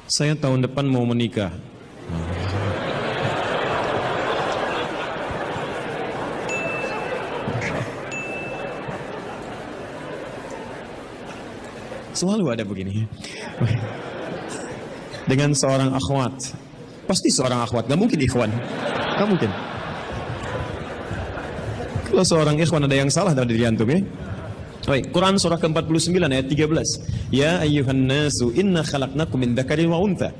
Saya tahun depan mau menikah. Selalu ada begini. Dengan seorang akhwat. Pasti seorang akhwat, gak mungkin ikhwan. Gak mungkin. Kalau seorang ikhwan ada yang salah dari diri antum ya. Baik, Quran surah ke-49 ayat 13. Ya ayyuhan nasu inna khalaqnakum min dzakarin wa untha.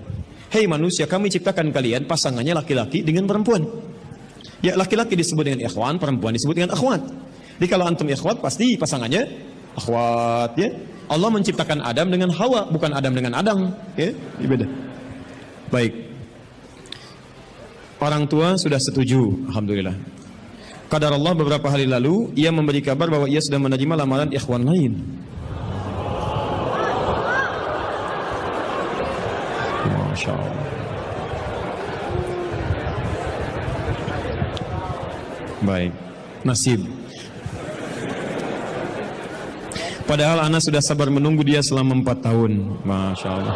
Hei manusia, kami ciptakan kalian pasangannya laki-laki dengan perempuan. Ya, laki-laki disebut dengan ikhwan, perempuan disebut dengan akhwat. Jadi kalau antum ikhwat pasti pasangannya akhwat ya. Allah menciptakan Adam dengan Hawa, bukan Adam dengan Adang, ya, ini beda. Baik. Orang tua sudah setuju, alhamdulillah. Qadar Allah beberapa hari lalu ia memberi kabar bahwa ia sudah menerima lamaran ikhwan lain. Masya Allah. Baik, nasib. Padahal anak sudah sabar menunggu dia selama 4 tahun. Masya Allah.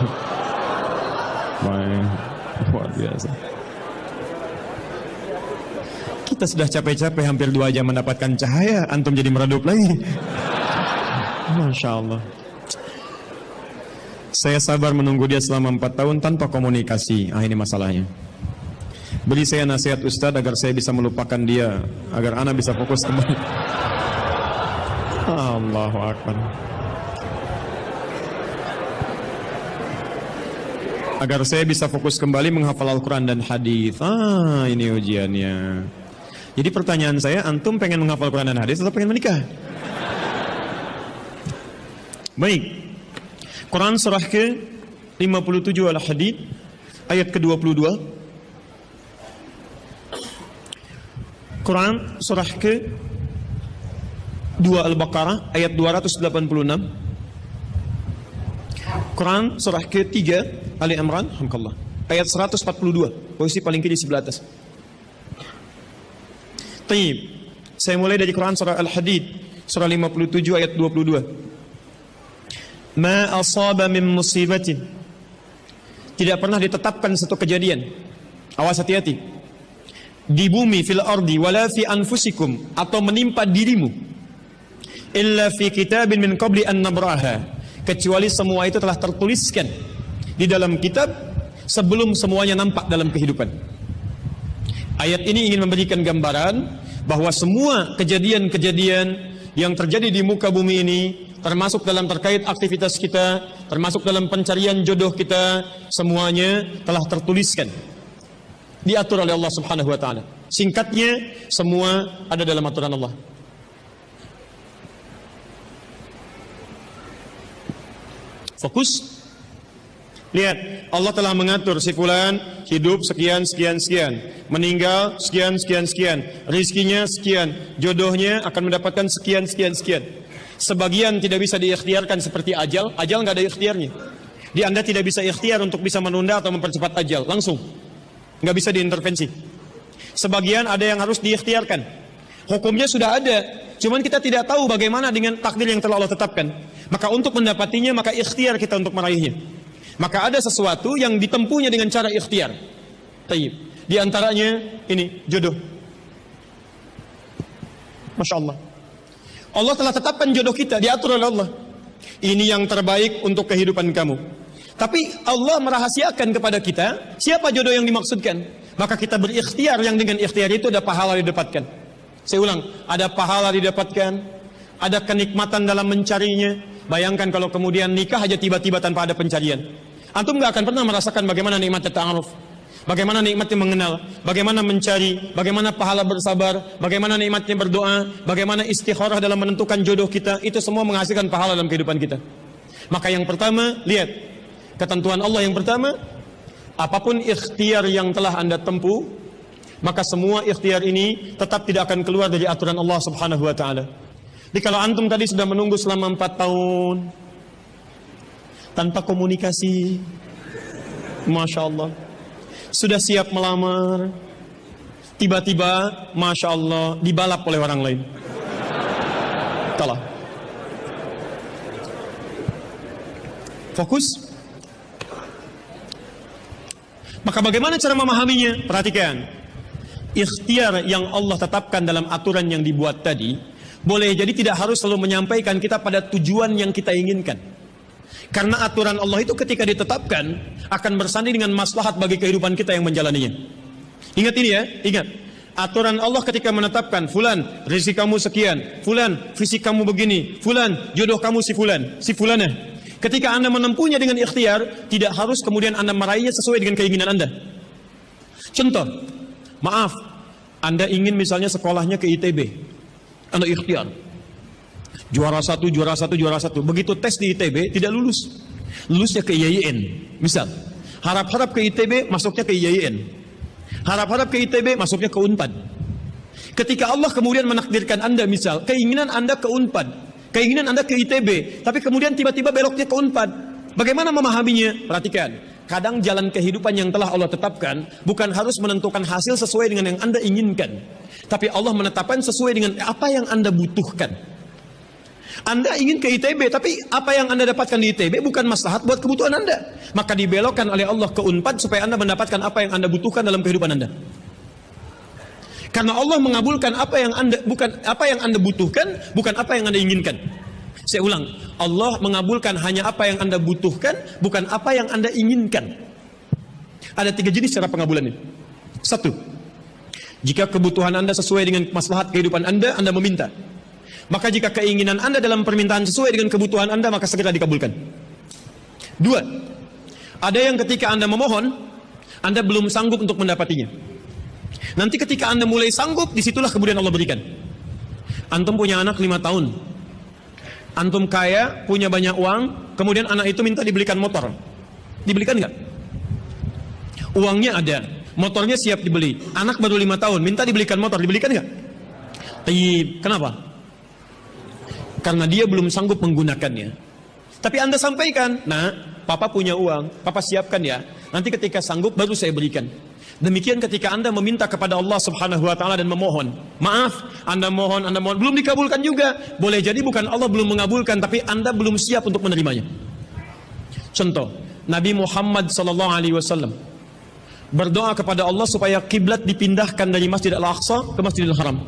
Baik, luar biasa. Kita sudah capek-capek hampir 2 jam mendapatkan cahaya, antum jadi meredup lagi. Masya Allah. Saya sabar menunggu dia selama 4 tahun tanpa komunikasi. Ini masalahnya. Beri saya nasihat Ustadz agar saya bisa melupakan dia, agar anak bisa fokus kembali. Allahu Akbar. Agar saya bisa fokus kembali menghafal Al-Quran dan hadis. Ini ujiannya. Jadi pertanyaan saya, antum pengen menghafal Quran dan hadis atau pengen menikah? Baik. Quran surah ke-57 Al-Hadid ayat ke-22. Quran surah ke-2 Al-Baqarah ayat 286. Quran surah ke-3 Ali Imran ayat 142, posisi paling kiri sebelah atas. Taib. Saya mulai dari Quran surah Al-Hadid surah 57 ayat 22. Ma asaba min musibatin. Tidak pernah ditetapkan satu kejadian. Awas hati-hati. Di bumi fil ardi wala fi anfusikum, atau menimpa dirimu, illa fi kitabin min qabli an nabraha, kecuali semua itu telah tertuliskan di dalam kitab sebelum semuanya nampak dalam kehidupan. Ayat ini ingin memberikan gambaran bahwa semua kejadian-kejadian yang terjadi di muka bumi ini, termasuk dalam terkait aktivitas kita, termasuk dalam pencarian jodoh kita, semuanya telah tertuliskan, diatur oleh Allah Subhanahu wa taala. Singkatnya, semua ada dalam aturan Allah. Fokus. Lihat, Allah telah mengatur si fulan hidup sekian, meninggal sekian, rizkinya sekian, jodohnya akan mendapatkan sekian. Sebagian tidak bisa diikhtiarkan seperti ajal nggak ada ikhtiarnya. Di Anda tidak bisa ikhtiar untuk bisa menunda atau mempercepat ajal, langsung, nggak bisa diintervensi. Sebagian ada yang harus diikhtiarkan, hukumnya sudah ada, cuman kita tidak tahu bagaimana dengan takdir yang telah Allah tetapkan. Maka untuk mendapatinya, maka ikhtiar kita untuk meraihnya. Maka ada sesuatu yang ditempuhnya dengan cara ikhtiar. Taib. Di antaranya ini jodoh. Masya Allah. Allah telah tetapkan jodoh kita, diatur oleh Allah. Ini yang terbaik untuk kehidupan kamu. Tapi Allah merahasiakan kepada kita siapa jodoh yang dimaksudkan. Maka kita berikhtiar, yang dengan ikhtiar itu ada pahala didapatkan. Saya ulang, ada pahala didapatkan, ada kenikmatan dalam mencarinya. Bayangkan kalau kemudian nikah aja tiba-tiba tanpa ada pencarian. Antum gak akan pernah merasakan bagaimana nikmatnya ta'aruf, bagaimana nikmatnya mengenal, bagaimana mencari, bagaimana pahala bersabar, bagaimana nikmatnya berdoa, bagaimana istikharah dalam menentukan jodoh kita. Itu semua menghasilkan pahala dalam kehidupan kita. Maka yang pertama, lihat ketentuan Allah yang pertama, apapun ikhtiar yang telah Anda tempuh, maka semua ikhtiar ini tetap tidak akan keluar dari aturan Allah Subhanahu wa taala. Jadi kalau antum tadi sudah menunggu selama 4 tahun tanpa komunikasi, Masya Allah, sudah siap melamar, tiba-tiba Masya Allah dibalap oleh orang lain, kalah. Fokus. Maka bagaimana cara memahaminya? Perhatikan. Ikhtiar yang Allah tetapkan dalam aturan yang dibuat tadi, boleh jadi tidak harus selalu menyampaikan kita pada tujuan yang kita inginkan. Karena aturan Allah itu ketika ditetapkan akan bersanding dengan maslahat bagi kehidupan kita yang menjalaninya. Ingat ini ya, ingat. Aturan Allah ketika menetapkan, fulan rezeki kamu sekian, fulan fisik kamu begini, fulan jodoh kamu si fulanah. Ketika Anda menempuhnya dengan ikhtiar, tidak harus kemudian Anda meraihnya sesuai dengan keinginan Anda. Contoh, maaf, Anda ingin misalnya sekolahnya ke ITB, Anda ikhtiar. Juara satu. Begitu tes di ITB, tidak lulus. Lulusnya ke IAIN. Misal, harap-harap ke ITB, masuknya ke IAIN. Harap-harap ke ITB, masuknya ke UNPAD. Ketika Allah kemudian menakdirkan Anda, misal, keinginan Anda ke UNPAD, keinginan Anda ke ITB, tapi kemudian tiba-tiba beloknya ke UNPAD. Bagaimana memahaminya? Perhatikan. Kadang jalan kehidupan yang telah Allah tetapkan bukan harus menentukan hasil sesuai dengan yang Anda inginkan, tapi Allah menetapkan sesuai dengan apa yang Anda butuhkan. Anda ingin ke ITB, tapi apa yang Anda dapatkan di ITB bukan maslahat buat kebutuhan Anda. Maka dibelokkan oleh Allah ke UNPAD supaya Anda mendapatkan apa yang Anda butuhkan dalam kehidupan Anda. Karena Allah mengabulkan apa yang Anda butuhkan, bukan apa yang Anda inginkan. Saya ulang, Allah mengabulkan hanya apa yang Anda butuhkan, bukan apa yang Anda inginkan. Ada 3 jenis cara pengabulannya. 1. Jika kebutuhan Anda sesuai dengan maslahat kehidupan Anda meminta. Maka jika keinginan Anda dalam permintaan sesuai dengan kebutuhan Anda, maka segera dikabulkan. 2. Ada yang ketika Anda memohon, Anda belum sanggup untuk mendapatinya. Nanti ketika Anda mulai sanggup, disitulah kemudian Allah berikan. Antum punya anak 5 tahun. Antum kaya, punya banyak uang, kemudian anak itu minta dibelikan motor. Dibelikan nggak? Uangnya ada, motornya siap dibeli. Anak baru 5 tahun, minta dibelikan motor, dibelikan nggak? Kenapa? Karena dia belum sanggup menggunakannya. Tapi Anda sampaikan, nah, Papa punya uang, Papa siapkan ya. Nanti ketika sanggup baru saya berikan. Demikian ketika Anda meminta kepada Allah Subhanahu wa taala dan memohon. Maaf, Anda mohon, belum dikabulkan juga. Boleh jadi bukan Allah belum mengabulkan, tapi Anda belum siap untuk menerimanya. Contoh, Nabi Muhammad SAW berdoa kepada Allah supaya kiblat dipindahkan dari Masjid Al-Aqsa ke Masjidil Haram.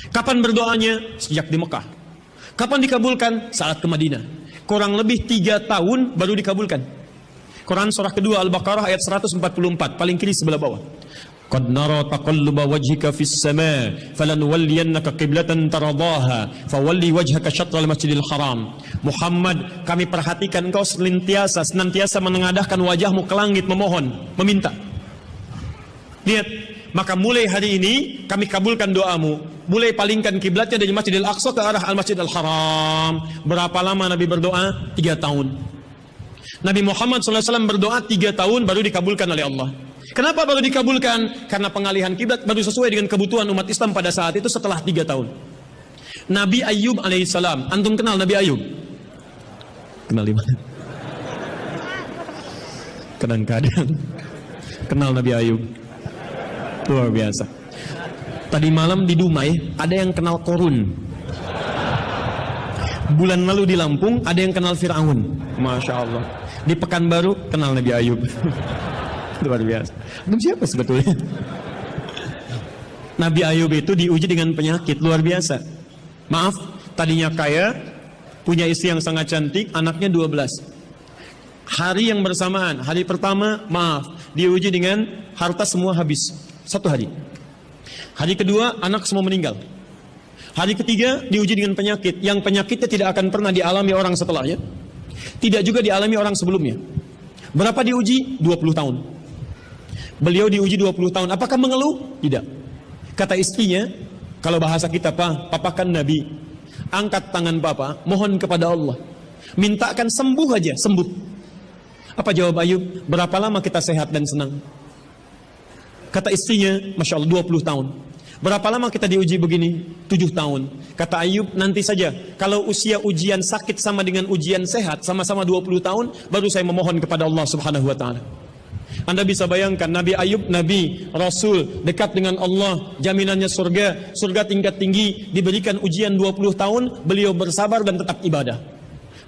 Kapan berdoanya? Sejak di Mekah. Kapan dikabulkan? Saat ke Madinah. Kurang lebih 3 tahun baru dikabulkan. Quran surah kedua Al-Baqarah ayat 144, paling kiri sebelah bawah. Qad nara taqalluba wajhika fis sama' falanuwalliyannaka qiblatan taradaha fawalli wajhaka syatral Masjidil Haram. Muhammad, kami perhatikan engkau senantiasa menengadahkan wajahmu ke langit memohon, meminta. Lihat, maka mulai hari ini kami kabulkan doamu. Mulai palingkan kiblatnya dari Masjidil Aqsa ke arah Al-Masjidil Haram. Berapa lama Nabi berdoa? 3 tahun. Nabi Muhammad SAW berdoa 3 tahun baru dikabulkan oleh Allah. Kenapa baru dikabulkan? Karena pengalihan kiblat baru sesuai dengan kebutuhan umat Islam pada saat itu setelah 3 tahun. Nabi Ayub alaihissalam. Antum kenal Nabi Ayub? Kenal di mana? Kadang-kadang kenal Nabi Ayub. Luar biasa. Tadi malam di Dumai ada yang kenal Korun. Bulan lalu di Lampung ada yang kenal Fir'aun. Masya Allah. Di Pekanbaru kenal Nabi Ayub. Luar biasa. Itu siapa sebetulnya? Nabi Ayub itu diuji dengan penyakit luar biasa. Maaf, tadinya kaya, punya istri yang sangat cantik, anaknya 12. Hari yang bersamaan, hari pertama, maaf, diuji dengan harta semua habis. 1 hari. Hari kedua, anak semua meninggal. Hari ketiga, diuji dengan penyakit. Yang penyakitnya tidak akan pernah dialami orang setelahnya. Tidak juga dialami orang sebelumnya. Berapa diuji? 20 tahun. Beliau diuji 20 tahun. Apakah mengeluh? Tidak. Kata istrinya, kalau bahasa kita, Papa kan Nabi. Angkat tangan Papa, mohon kepada Allah. Mintakan sembuh aja, sembuh. Apa jawab Ayub? Berapa lama kita sehat dan senang? Kata istrinya, Masya Allah 20 tahun. Berapa lama kita diuji begini? 7 tahun. Kata Ayub, nanti saja. Kalau usia ujian sakit sama dengan ujian sehat, sama-sama 20 tahun, baru saya memohon kepada Allah Subhanahu wa ta'ala. Anda bisa bayangkan, Nabi Ayub, Nabi, Rasul, dekat dengan Allah, jaminannya surga, surga tingkat tinggi, diberikan ujian 20 tahun, beliau bersabar dan tetap ibadah.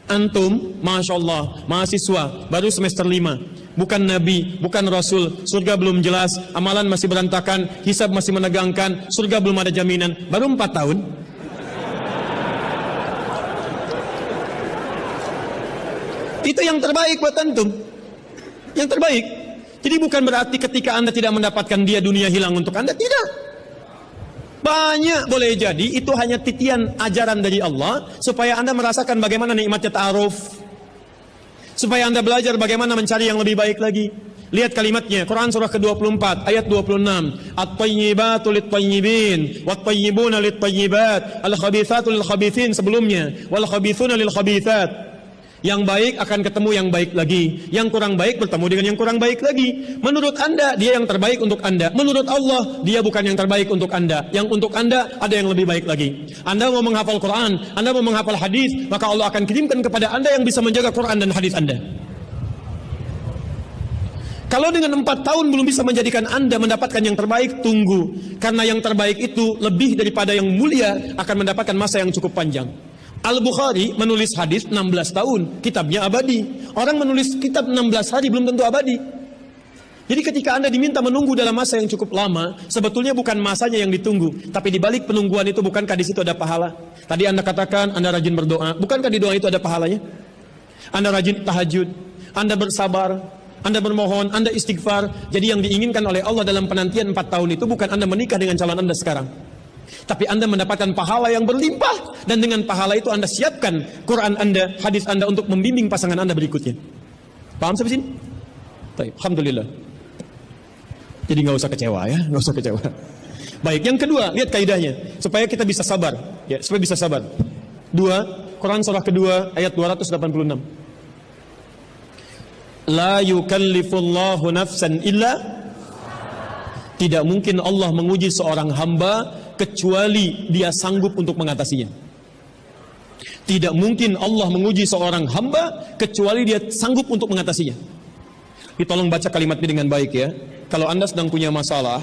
Antum, Masya Allah, mahasiswa, baru semester 5. bukan nabi, bukan rasul, surga belum jelas, amalan masih berantakan, hisab masih menegangkan, surga belum ada jaminan, baru 4 tahun. Itu yang terbaik buat antum. Yang terbaik. Jadi bukan berarti ketika Anda tidak mendapatkan dia, dunia hilang untuk Anda. Tidak. Banyak boleh jadi itu hanya titian ajaran dari Allah supaya Anda merasakan bagaimana nikmatnya ta'aruf. Supaya Anda belajar bagaimana mencari yang lebih baik lagi. Lihat kalimatnya, Quran surah ke-24 ayat 26. At-tayyibatu lit-tayyibin wat-tayyibuna lit-tayyibat al-khabithatu lil-khabithin sebelumnya wal khabithuna lil-khabithat. Yang baik akan ketemu yang baik lagi, yang kurang baik bertemu dengan yang kurang baik lagi. Menurut Anda dia yang terbaik untuk Anda, menurut Allah dia bukan yang terbaik untuk Anda. Yang untuk Anda ada yang lebih baik lagi. Anda mau menghafal Quran, Anda mau menghafal hadis, maka Allah akan kirimkan kepada Anda yang bisa menjaga Quran dan hadis Anda. Kalau dengan 4 tahun belum bisa menjadikan Anda mendapatkan yang terbaik, tunggu. Karena yang terbaik itu lebih daripada yang mulia akan mendapatkan masa yang cukup panjang. Al-Bukhari menulis hadis 16 tahun, kitabnya abadi. Orang menulis kitab 16 hari belum tentu abadi. Jadi ketika Anda diminta menunggu dalam masa yang cukup lama, sebetulnya bukan masanya yang ditunggu, tapi di balik penungguan itu bukankah di situ ada pahala? Tadi Anda katakan Anda rajin berdoa, bukankah di doa itu ada pahalanya? Anda rajin tahajud, Anda bersabar, Anda bermohon, Anda istighfar. Jadi yang diinginkan oleh Allah dalam penantian 4 tahun itu bukan Anda menikah dengan calon Anda sekarang, tapi Anda mendapatkan pahala yang berlimpah. Dan dengan pahala itu Anda siapkan Quran Anda, hadis Anda untuk membimbing pasangan Anda berikutnya. Paham sampai sini? Baik, alhamdulillah. Jadi nggak usah kecewa ya, nggak usah kecewa. Baik, yang kedua, lihat kaidahnya supaya kita bisa sabar, ya, supaya bisa sabar. 2 Quran surah kedua ayat 286. La yukallifullahu nafsan illa, tidak mungkin Allah menguji seorang hamba kecuali dia sanggup untuk mengatasinya. Tidak mungkin Allah menguji seorang hamba kecuali dia sanggup untuk mengatasinya. Tolong baca kalimat ini dengan baik ya. Kalau Anda sedang punya masalah,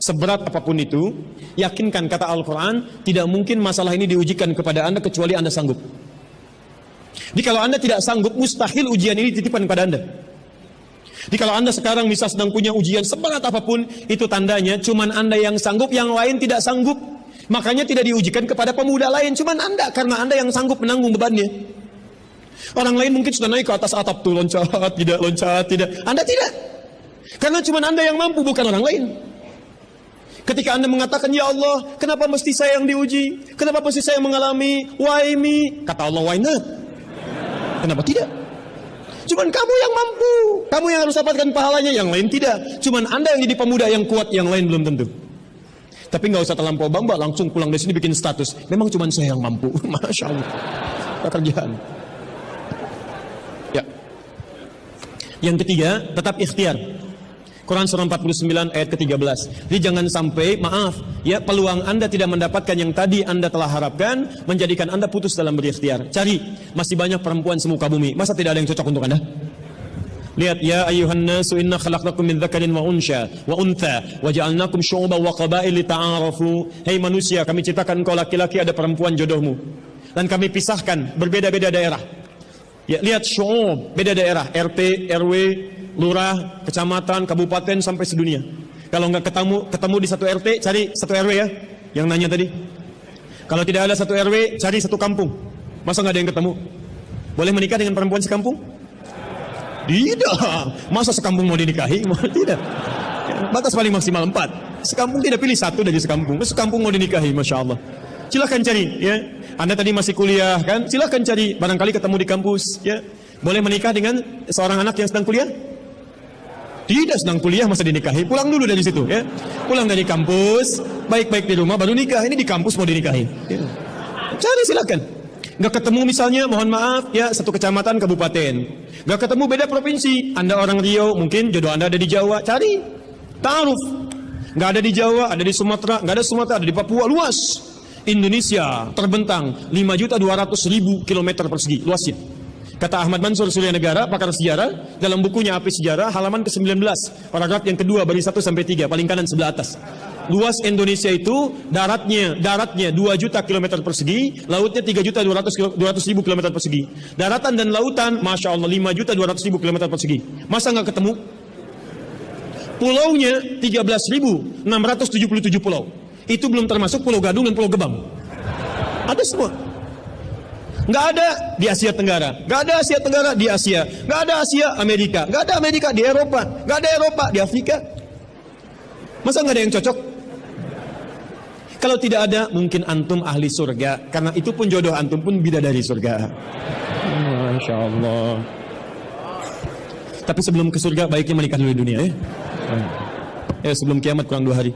seberat apapun itu, yakinkan kata Al-Quran, tidak mungkin masalah ini diujikan kepada Anda kecuali Anda sanggup. Jadi kalau Anda tidak sanggup, mustahil ujian ini dititipkan kepada Anda. Jadi kalau Anda sekarang misal sedang punya ujian seberat apapun, itu tandanya cuman Anda yang sanggup, yang lain tidak sanggup. Makanya tidak diujikan kepada pemuda lain, cuman Anda, karena Anda yang sanggup menanggung bebannya. Orang lain mungkin sudah naik ke atas atap tuh, loncat, tidak. Anda tidak. Karena cuman Anda yang mampu, bukan orang lain. Ketika Anda mengatakan, ya Allah, kenapa mesti saya yang diuji? Kenapa mesti saya yang mengalami? Why me? Kata Allah, why not? Kenapa tidak? Cuman kamu yang mampu, kamu yang harus dapatkan pahalanya, yang lain tidak. Cuman Anda yang jadi pemuda yang kuat, yang lain belum tentu. Tapi nggak usah terlampau bangga, langsung pulang dari sini bikin status. Memang cuman saya yang mampu, masya Allah. Pekerjaan. Ya. Yang ketiga, tetap ikhtiar. Quran surah 49 ayat ke-13. Jadi jangan sampai, maaf, ya, peluang Anda tidak mendapatkan yang tadi Anda telah harapkan, menjadikan Anda putus dalam berikhtiar. Cari, masih banyak perempuan semuka bumi. Masa tidak ada yang cocok untuk Anda? Lihat, ya ayuhan nasu inna khalaqnakum min dzakarin wa untha wa ja'alnakum syu'uban wa qabail lita'arafu. Hei manusia, kami ciptakan engkau laki-laki, ada perempuan jodohmu. Dan kami pisahkan berbeda-beda daerah. Ya, lihat syu'ub, beda daerah, RT, RW, lurah, kecamatan, kabupaten, sampai sedunia. Kalau nggak ketemu di satu RT, cari satu RW ya, yang nanya tadi. Kalau tidak ada satu RW, cari satu kampung. Masa nggak ada yang ketemu? Boleh menikah dengan perempuan sekampung? Tidak. Masa sekampung mau dinikahi? Tidak. Batas paling maksimal 4. Sekampung tidak pilih satu dari sekampung. Sekampung mau dinikahi, masya Allah. Silahkan cari ya. Anda tadi masih kuliah kan? Silahkan cari. Barangkali ketemu di kampus ya. Boleh menikah dengan seorang anak yang sedang kuliah? Tidak sedang kuliah masa dinikahi, pulang dulu dari situ ya. Pulang dari kampus, baik-baik di rumah baru nikah. Ini di kampus mau dinikahi. Ya. Cari silakan. Nggak ketemu misalnya, mohon maaf ya, satu kecamatan, kabupaten. Nggak ketemu beda provinsi. Anda orang Riau, mungkin jodoh Anda ada di Jawa. Cari. Ta'aruf. Nggak ada di Jawa, ada di Sumatera. Nggak ada Sumatera, ada di Papua. Luas. Indonesia terbentang 5.200.000 kilometer persegi luasnya. Kata Ahmad Mansur Surya Negara, pakar sejarah, dalam bukunya Api Sejarah, halaman ke-19, paragraf yang kedua, baris 1 sampai 3, paling kanan sebelah atas. Luas Indonesia itu daratnya 2 juta kilometer persegi, lautnya 3.200.000 kilometer persegi. Daratan dan lautan, masya Allah 5.200.000 kilometer persegi. Masa nggak ketemu? Pulaunya 13.677 pulau. Itu belum termasuk Pulau Gadung dan Pulau Gebang. Ada semua. Nggak ada di Asia Tenggara, nggak ada Asia Tenggara di Asia, nggak ada Asia Amerika, nggak ada Amerika di Eropa, nggak ada Eropa di Afrika. Masa nggak ada yang cocok? Kalau tidak ada, mungkin antum ahli surga, karena itu pun jodoh antum pun bidadari surga. Masya Allah. Tapi sebelum ke surga, baiknya menikah dulu di dunia ya. Sebelum kiamat kurang 2 hari.